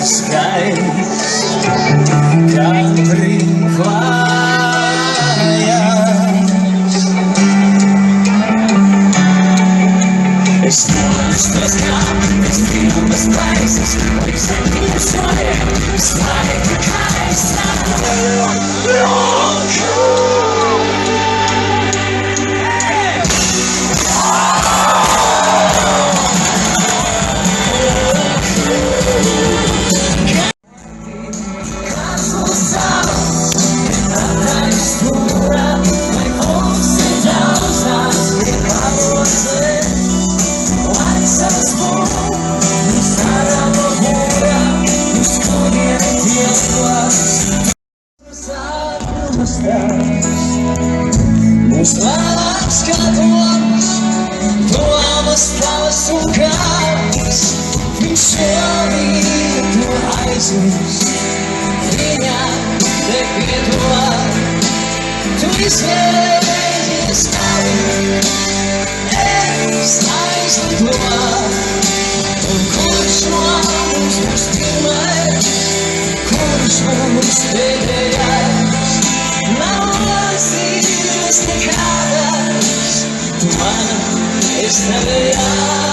skies country flyers. It's still this cup, it's still the spices, but it's in the fire, it's like the kites. Mostrarás catuas, tu amas tu caras, Vincevi tu raíces, niña de Pietua, tu dices estáis en tu mar, continuamos los temas, continuamos de ideas, las destacadas, tu mano está de